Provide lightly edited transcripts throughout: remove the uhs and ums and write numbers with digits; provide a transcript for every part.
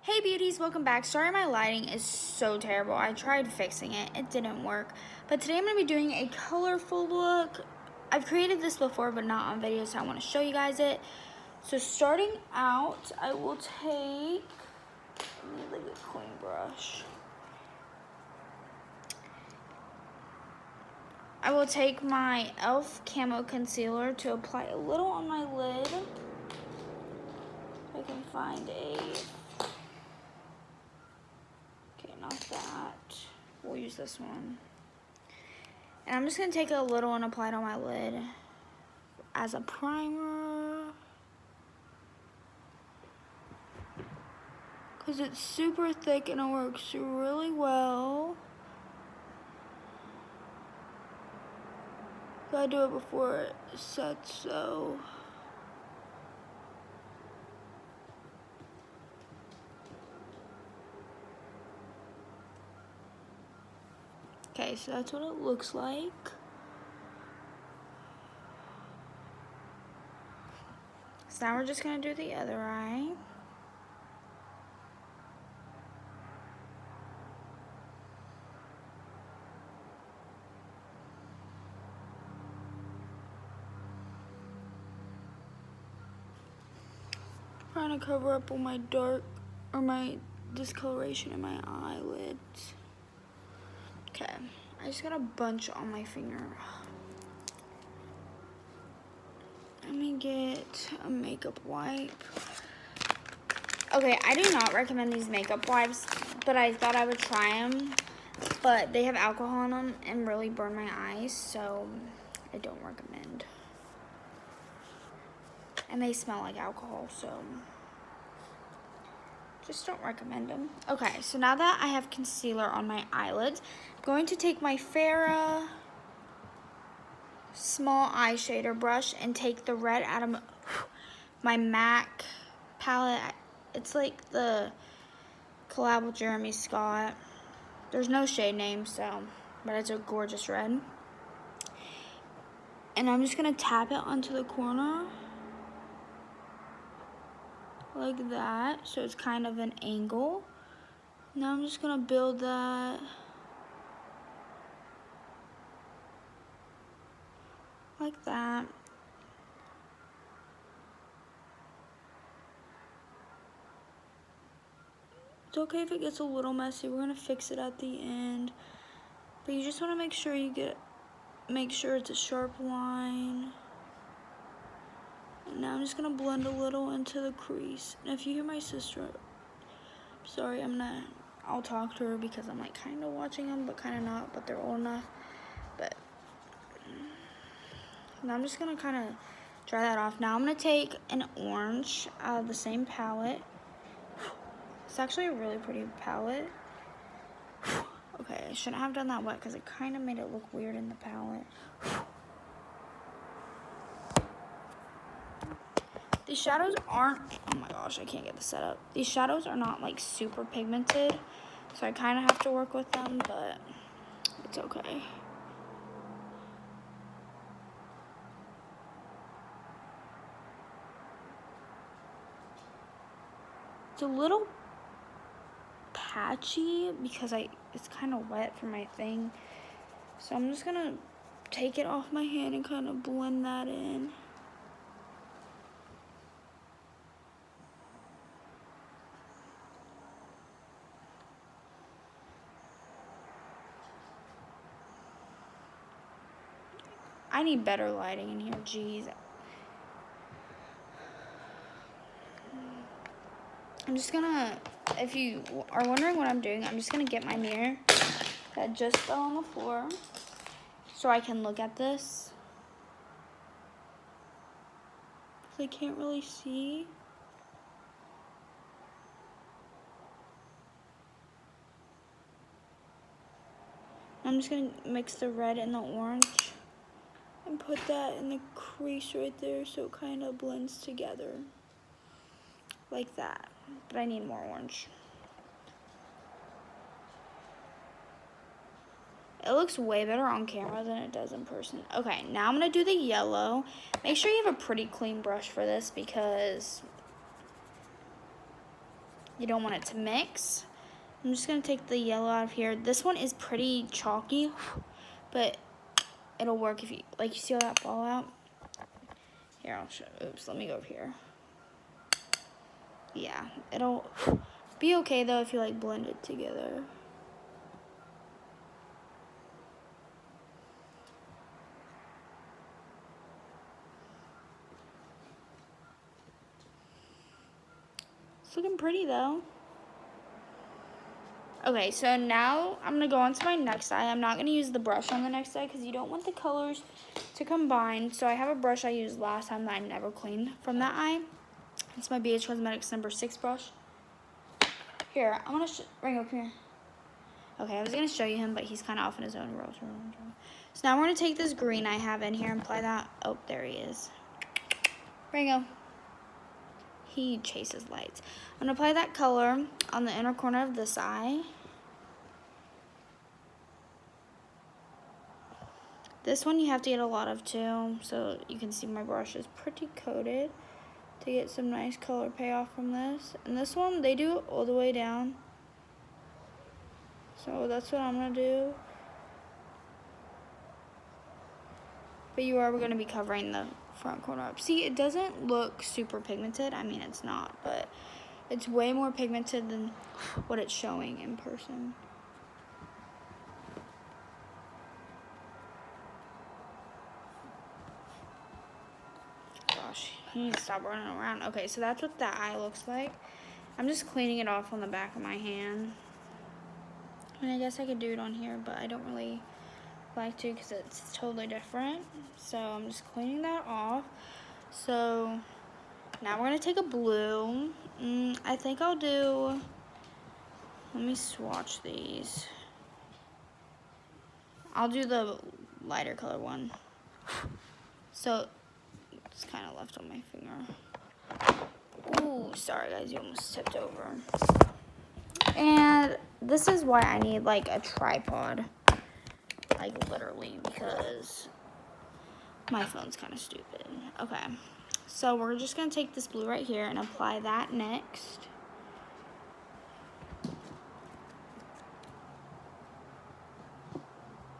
Hey beauties, welcome back. Sorry my lighting is so terrible. I tried fixing it. It didn't work. But today I'm going to be doing a colorful look. I've created this before but not on video, so I want to show you guys it. So starting out, I will take, let me leave a clean brush. I will take my e.l.f. Camo Concealer to apply a little on my lid. If I can find a... Not that. We'll use this one. And I'm just going to take a little and apply it on my lid as a primer. Because it's super thick and it works really well. Gotta do it before it sets, so... Okay, so that's what it looks like. So now we're just gonna do the other eye. Trying to cover up all my dark, or my discoloration in my eyelids. Okay, I just got a bunch on my finger. Let me get a makeup wipe. Okay, I do not recommend these makeup wipes, but I thought I would try them. But they have alcohol in them and really burn my eyes, so I don't recommend. And they smell like alcohol, so just don't recommend them. Okay, so now that I have concealer on my eyelids, I'm going to take my Farrah small eye shader brush and take the red out of my MAC palette. It's like the collab with Jeremy Scott. There's no shade name, so, but it's a gorgeous red. And I'm just gonna tap it onto the corner like that, so it's kind of an angle. Now I'm just gonna build that like that. It's okay if it gets a little messy. We're gonna fix it at the end. But you just wanna make sure make sure it's a sharp line. And now I'm just gonna blend a little into the crease. And if you hear my sister, sorry, I'll talk to her because I'm like kind of watching them, but kind of not, but they're old enough. But now I'm just gonna kind of dry that off. Now I'm gonna take an orange out of the same palette. It's actually a really pretty palette. Okay, I shouldn't have done that wet because it kind of made it look weird in the palette. These shadows aren't, oh my gosh, I can't get this set up. These shadows are not like super pigmented, so I kind of have to work with them, but it's okay. It's a little patchy because it's kind of wet for my thing. So I'm just gonna take it off my hand and kind of blend that in. I need better lighting in here, jeez. I'm just gonna, if you are wondering what I'm doing, I'm just gonna get my mirror that just fell on the floor so I can look at this. Because I can't really see. I'm just gonna mix the red and the orange and put that in the crease right there so it kind of blends together. Like that. But I need more orange. It looks way better on camera than it does in person. Okay, now I'm going to do the yellow. Make sure you have a pretty clean brush for this because You don't want it to mix. I'm just gonna take the yellow out of here. This one is pretty chalky, but it'll work if you, like, you see all that fallout? Here, I'll show, oops, let me go over here. Yeah, it'll be okay though if you like blend it together. It's looking pretty though. Okay, so now I'm gonna go on to my next eye. I'm not gonna use the brush on the next eye because you don't want the colors to combine. So I have a brush I used last time that I never cleaned from that eye. It's my BH Cosmetics number 6 brush. Here, I'm gonna, Ringo, come here. Okay, I was gonna show you him, but he's kind of off in his own world. So now we're gonna take this green I have in here and apply that. Oh, there he is. Ringo. He chases lights. I'm gonna apply that color on the inner corner of this eye. This one you have to get a lot of too, so you can see my brush is pretty coated to get some nice color payoff from this. And this one, they do it all the way down. So that's what I'm gonna do. But you are gonna be covering the front corner up. See, it doesn't look super pigmented. I mean, it's not, but it's way more pigmented than what it's showing in person. Gosh, he needs to stop running around. Okay, so that's what that eye looks like. I'm just cleaning it off on the back of my hand. And I guess I could do it on here, but I don't really like to because it's totally different. So I'm just cleaning that off. So now we're gonna take a blue. I think I'll do, let me swatch these. I'll do the lighter color one. So it's kind of left on my finger. Ooh, sorry guys, you almost tipped over. And this is why I need like a tripod. Like literally, because my phone's kind of stupid. Okay, so we're just gonna take this blue right here and apply that next.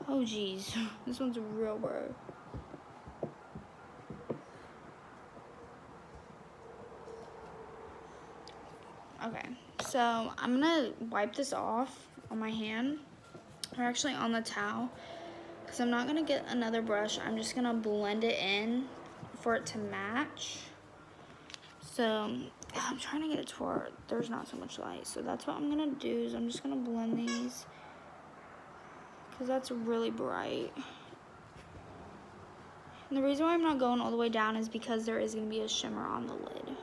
Oh geez, this one's real bright. Okay, so I'm gonna wipe this off on my hand, or actually on the towel, because I'm not gonna get another brush. I'm just gonna blend it in for it to match. So I'm trying to get it to where there's not so much light. So that's what I'm gonna do, is I'm just gonna blend these, because that's really bright. And the reason why I'm not going all the way down is because there is gonna be a shimmer on the lid.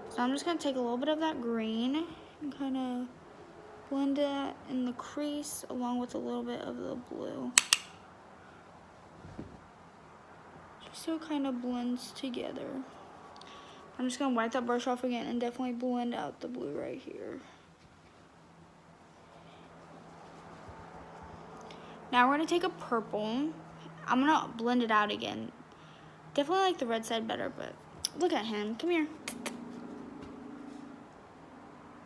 So I'm just gonna take a little bit of that green and kind of blend it in the crease along with a little bit of the blue. Just so it kind of blends together. I'm just gonna wipe that brush off again and definitely blend out the blue right here. Now we're gonna take a purple. I'm gonna blend it out again. Definitely like the red side better, but look at him, come here.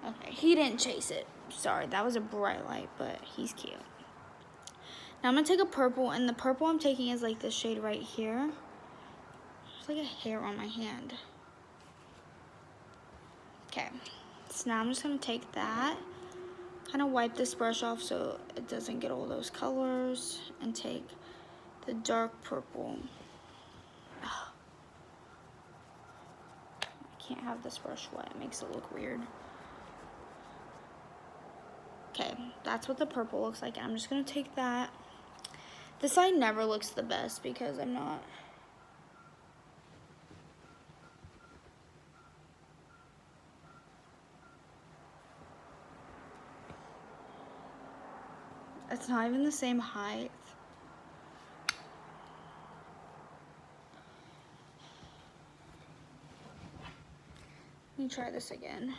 Okay, he didn't chase it. Sorry, that was a bright light, but he's cute. Now I'm gonna take a purple, and the purple I'm taking is like this shade right here. There's like a hair on my hand. Okay, so now I'm just gonna take that, kind of wipe this brush off so it doesn't get all those colors, and take the dark purple. Oh. I can't have this brush wet, it makes it look weird. Okay, that's what the purple looks like, and I'm just gonna take that. This side never looks the best because I'm not. It's not even the same height. Let me try this again.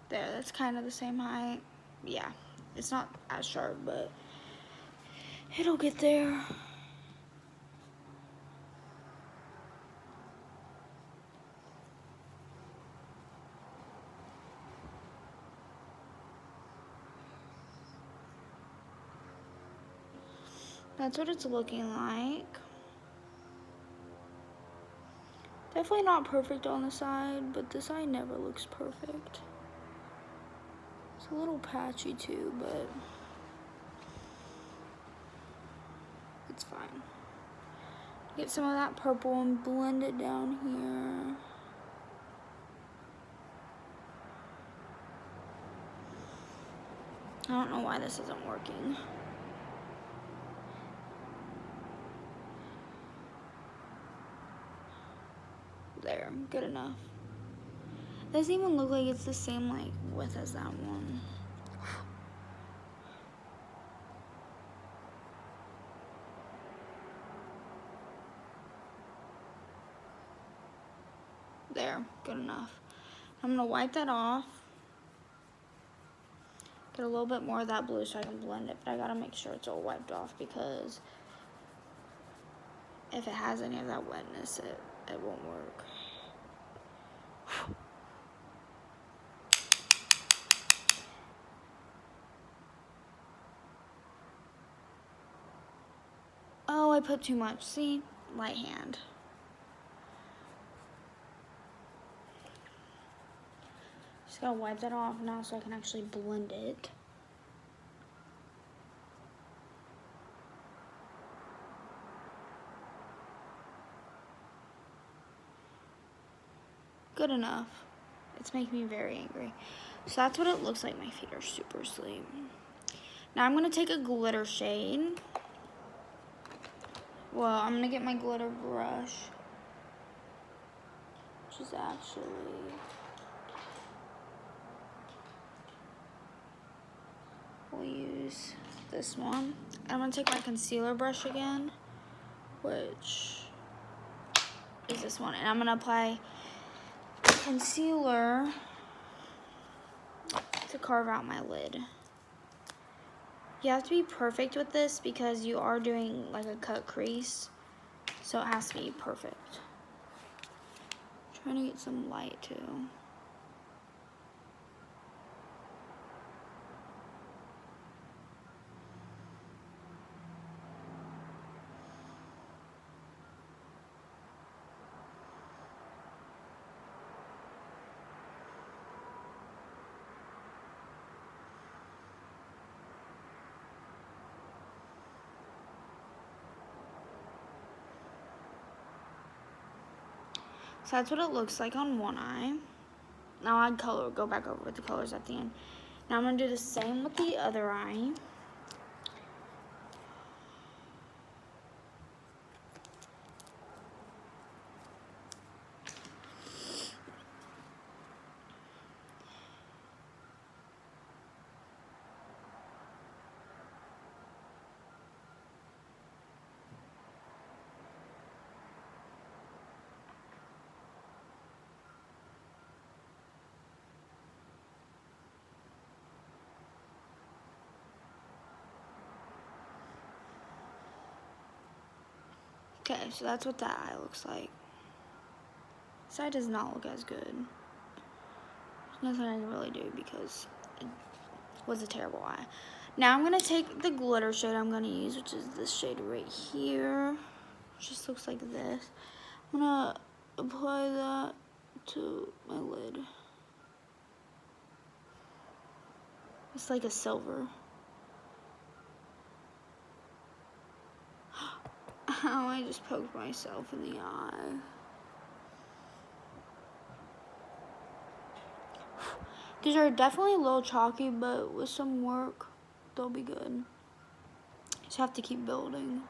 There, that's kind of the same height. Yeah, it's not as sharp, but it'll get there. That's what it's looking like. Definitely not perfect on the side, but the side never looks perfect. It's a little patchy too, but it's fine. Get some of that purple and blend it down here. I don't know why this isn't working. There, good enough. Doesn't even look like it's the same like width as that one. There, good enough. I'm gonna wipe that off. Get a little bit more of that blue so I can blend it, but I gotta make sure it's all wiped off because if it has any of that wetness, it won't work. Oh, I put too much. See? Light hand. Just gotta wipe that off now so I can actually blend it. Good enough. It's making me very angry. So that's what it looks like. My feet are super asleep. Now I'm gonna take a glitter shade. Well, I'm gonna get my glitter brush, which is actually we'll use this one. I'm gonna take my concealer brush again, which is this one, and I'm gonna apply concealer to carve out my lid. You have to be perfect with this because you are doing like a cut crease, so it has to be perfect. Trying to get some light too. So that's what it looks like on one eye. Now I'd go back over with the colors at the end. Now I'm gonna do the same with the other eye. Okay, so that's what that eye looks like. This eye does not look as good. There's nothing I can really do because it was a terrible eye. Now I'm gonna take the glitter shade I'm gonna use, which is this shade right here. It just looks like this. I'm gonna apply that to my lid. It's like a silver. Ow, I just poked myself in the eye. These are definitely a little chalky, but with some work, they'll be good. Just have to keep building.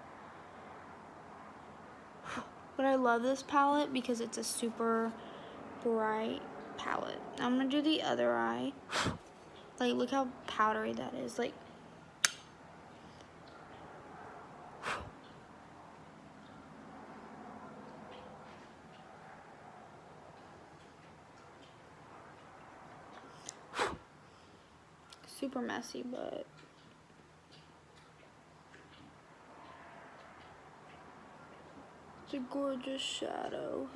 But I love this palette because it's a super bright palette. I'm gonna do the other eye. Like, look how powdery that is. Like, super messy, but it's a gorgeous shadow.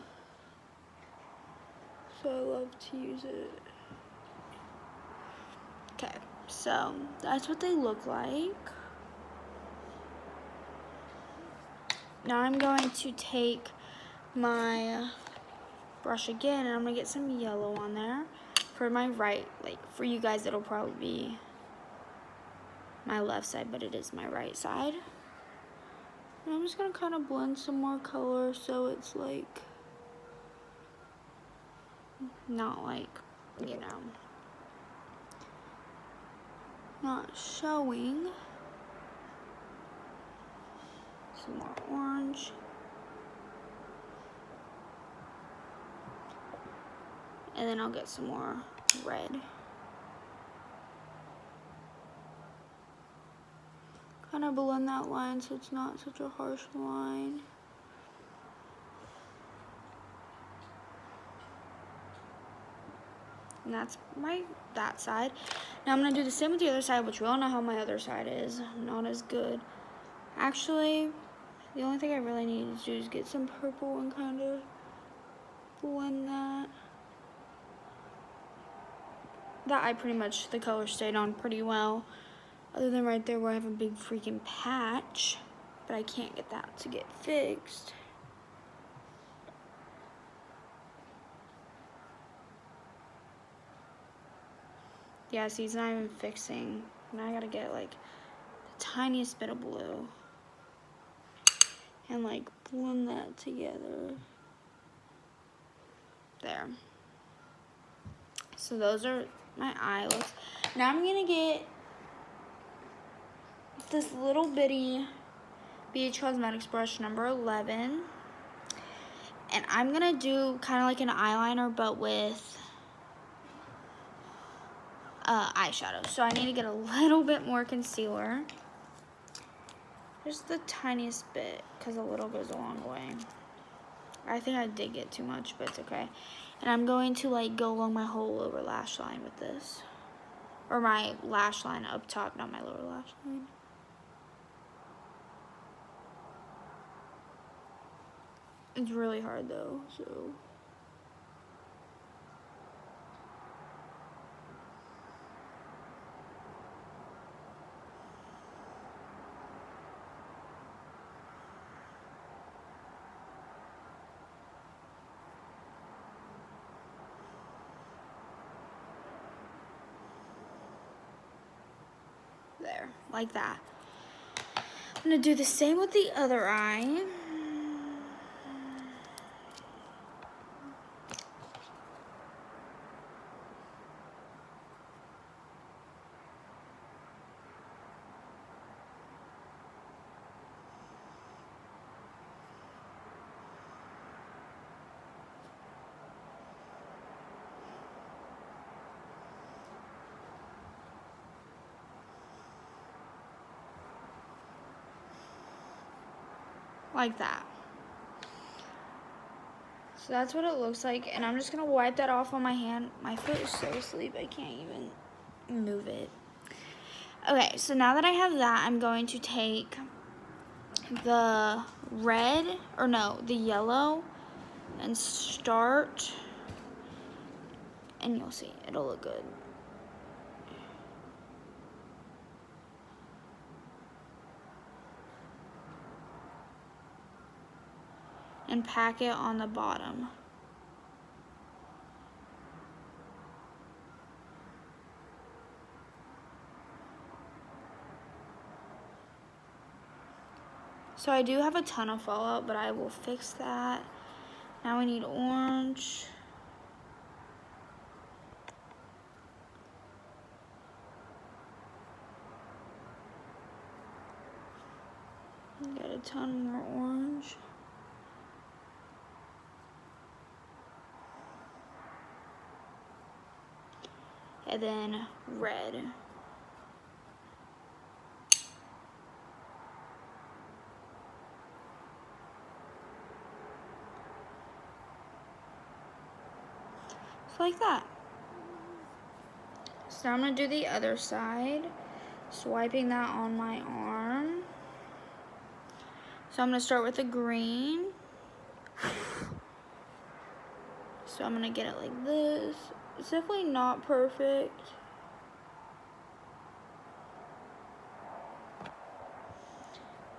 So I love to use it. Okay, so that's what they look like. now I'm going to take my brush again, and I'm gonna get some yellow on there for my right. Like for you guys, it'll probably be my left side, but it is my right side. And I'm just gonna kind of blend some more color so it's like not like, you know, not showing. Some more orange. And then I'll get some more red. Kind of blend that line so it's not such a harsh line. And that's that side. Now I'm gonna do the same with the other side, which we all know how my other side is. Not as good. Actually, the only thing I really need to do is get some purple and kind of blend that. That eye pretty much, the color stayed on pretty well. Other than right there where I have a big freaking patch. But I can't get that to get fixed. Yeah, see, it's not even fixing. Now I gotta get like the tiniest bit of blue. And like blend that together. There. So those are my eye looks. Now I'm gonna get this little bitty BH Cosmetics brush number 11. And I'm gonna do kind of like an eyeliner, but with eyeshadow. So I need to get a little bit more concealer. Just the tiniest bit, because a little goes a long way. I think I did get too much, but it's okay. And I'm going to like go along my whole lower lash line with this. Or my lash line up top, not my lower lash line. It's really hard though, so. There, like that. I'm gonna do the same with the other eye. Like that. So that's what it looks like, and I'm just gonna wipe that off on my hand. My foot is so asleep, I can't even move it. Okay, so now that I have that, I'm going to take the red, or no, the yellow, and start, and you'll see, it'll look good. And pack it on the bottom. So I do have a ton of fallout, but I will fix that. Now we need orange. Got a ton more orange. And then red. Just like that. So I'm gonna do the other side, swiping that on my arm. So I'm gonna start with the green. So I'm gonna get it like this. It's definitely not perfect.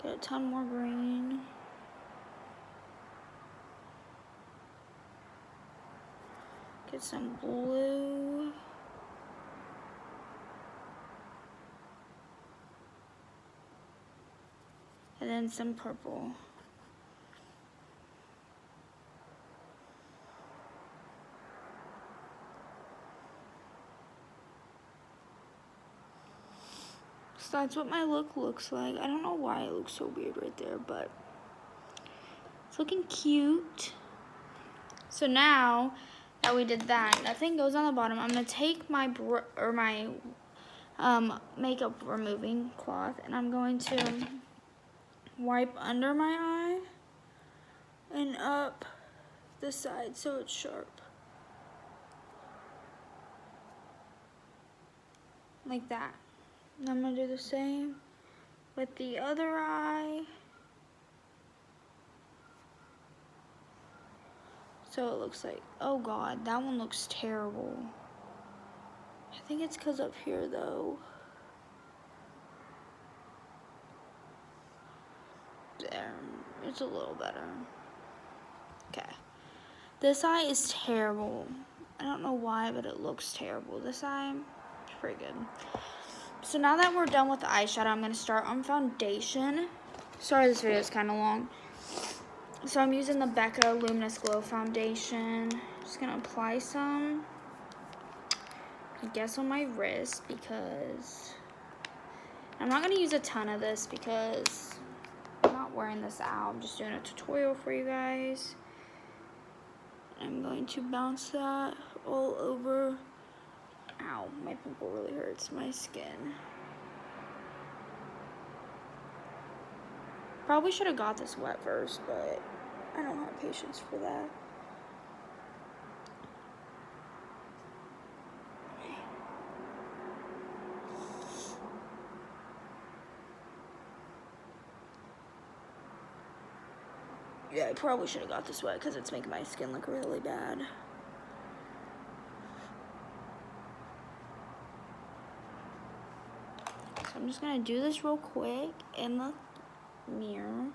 Get a ton more green. get some blue. And then some purple. So that's what my look looks like. I don't know why it looks so weird right there, but it's looking cute. So now that we did that, nothing goes on the bottom. I'm gonna take my makeup removing cloth and I'm going to wipe under my eye and up the side so it's sharp. Like that. And I'm gonna do the same with the other eye. So it looks like, oh God, that one looks terrible. I think it's because up here though. There, it's a little better. Okay. This eye is terrible. I don't know why, but it looks terrible. This eye is pretty good. So now that we're done with the eyeshadow, I'm going to start on foundation. Sorry this video is kind of long. So I'm using the Becca Luminous Glow Foundation. Just going to apply some, I guess, on my wrist because I'm not going to use a ton of this because I'm not wearing this out. I'm just doing a tutorial for you guys. I'm going to bounce that all over. Ow, my pimple really hurts my skin. Probably should have got this wet first, but I don't have patience for that. Yeah, I probably should have got this wet because it's making my skin look really bad. So I'm just gonna do this real quick in the mirror.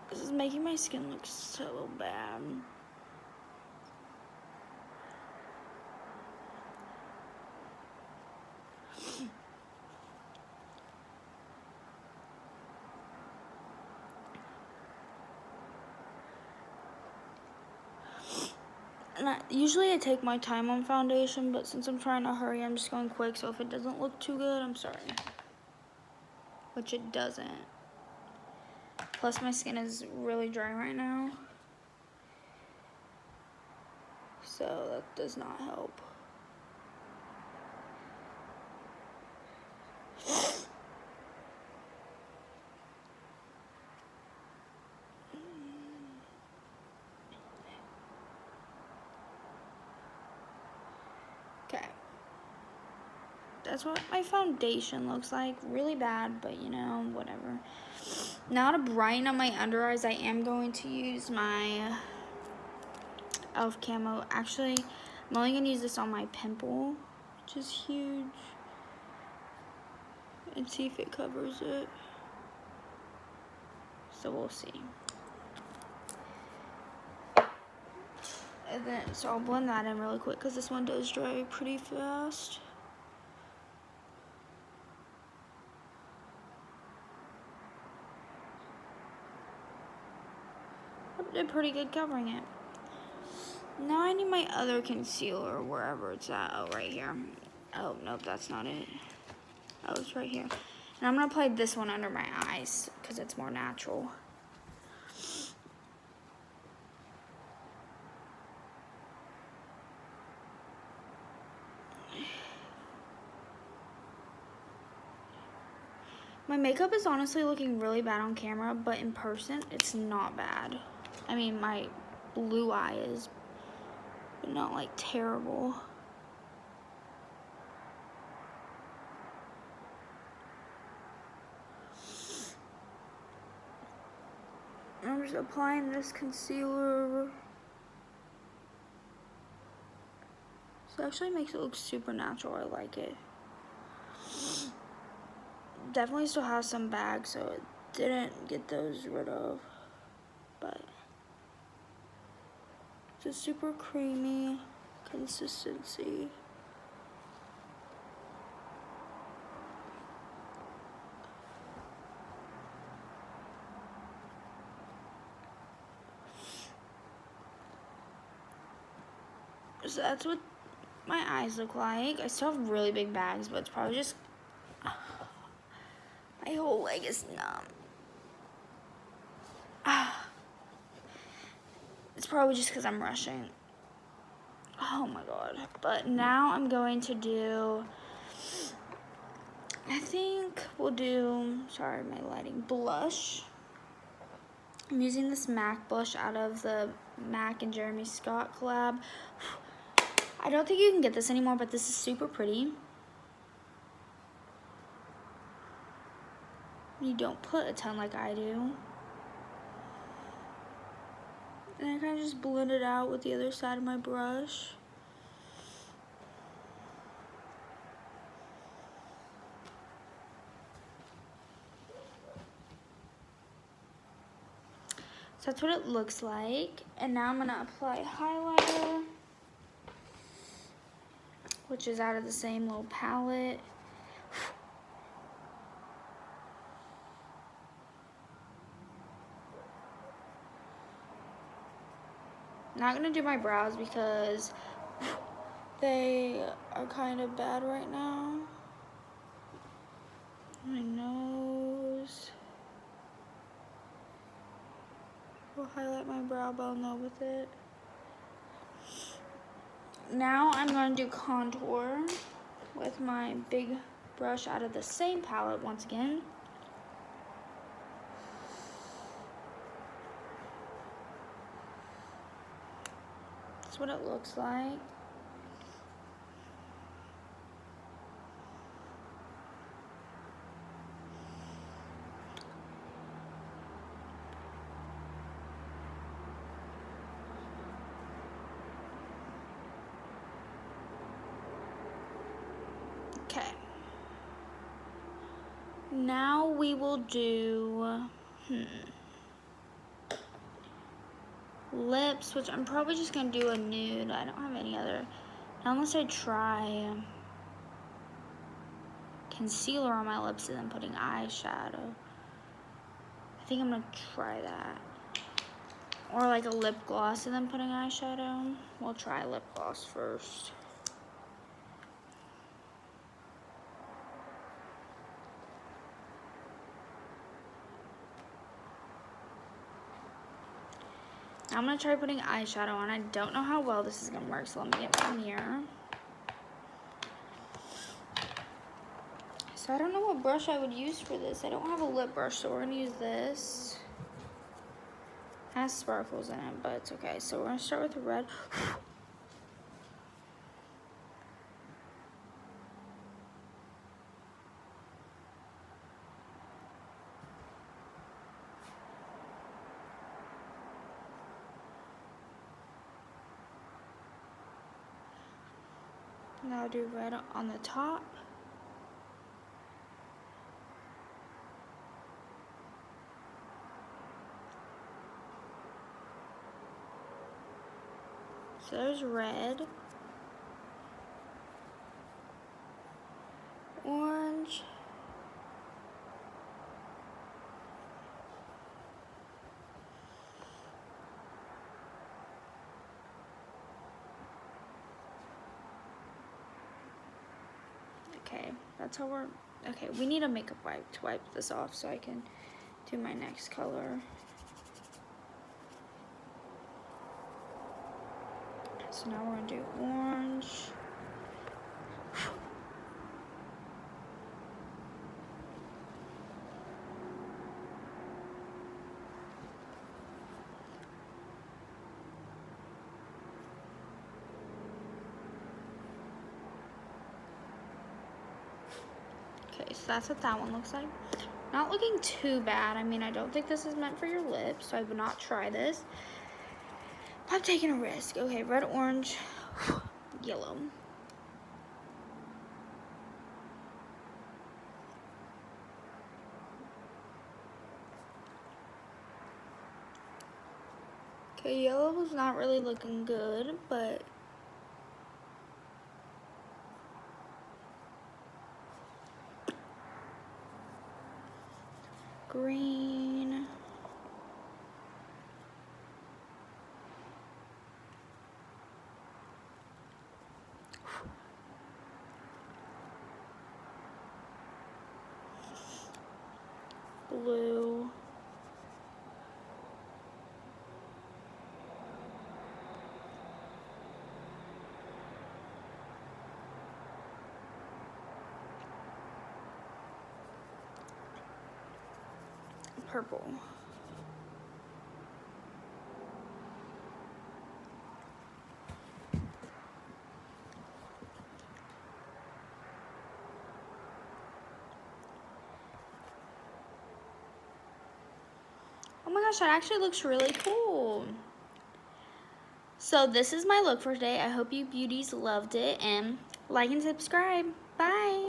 This is making my skin look so bad. And usually I take my time on foundation, but since I'm trying to hurry, I'm just going quick. So if it doesn't look too good, I'm sorry. Which it doesn't. Plus my skin is really dry right now. So that does not help. Okay. That's what my foundation looks like. Really bad, but you know, whatever. Now to brighten up my under eyes, I am going to use my e.l.f. Camo. Actually, I'm only going to use this on my pimple, which is huge. And see if it covers it. So we'll see. And then, so I'll blend that in really quick because this one does dry pretty fast. I did pretty good covering it. Now I need my other concealer wherever it's at. Oh, right here. Oh, nope, that's not it. Oh, it's right here. And I'm going to apply this one under my eyes because it's more natural. My makeup is honestly looking really bad on camera, but in person, it's not bad. I mean, my blue eye is, but not like terrible. I'm just applying this concealer. So it actually makes it look super natural. I like it. Definitely still has some bags, so it didn't get those rid of, but it's a super creamy consistency. So that's what my eyes look like. I still have really big bags, but it's probably just my whole leg is numb. It's probably just because I'm rushing. Oh my god. But now I'm going to do, I think we'll do, sorry my lighting, blush. I'm using this MAC blush out of the MAC and Jeremy Scott collab. I don't think you can get this anymore, but this is super pretty. You don't put a ton like I do. And I kind of just blend it out with the other side of my brush. So that's what it looks like. And now I'm gonna apply highlighter, which is out of the same little palette. Not gonna do my brows because they are kind of bad right now. My nose. We'll highlight my brow bone though with it. Now I'm going to do contour with my big brush out of the same palette once again. That's what it looks like. Okay. Now we will do lips, which I'm probably just gonna do a nude. I don't have any other, unless I try concealer on my lips and then putting eyeshadow. I think I'm gonna try that. Or like a lip gloss and then putting eyeshadow. We'll try lip gloss first. I'm gonna try putting eyeshadow on. I don't know how well this is gonna work, so let me get my mirror. So I don't know what brush I would use for this. I don't have a lip brush, so we're gonna use this. It has sparkles in it, but it's okay. So we're gonna start with the red. Now I'll do red on the top. So there's red, orange, okay, that's how we're, okay, we need a makeup wipe to wipe this off so I can do my next color. So now we're gonna do orange. Okay, so that's what that one looks like. Not looking too bad. I mean, I don't think this is meant for your lips, so I would not try this. I'm taking a risk. Okay, red, orange, yellow. Okay, yellow was not really looking good, but green. Blue. Purple. Oh my gosh, that actually looks really cool. So this is my look for today. I hope you beauties loved it, and like and subscribe. Bye.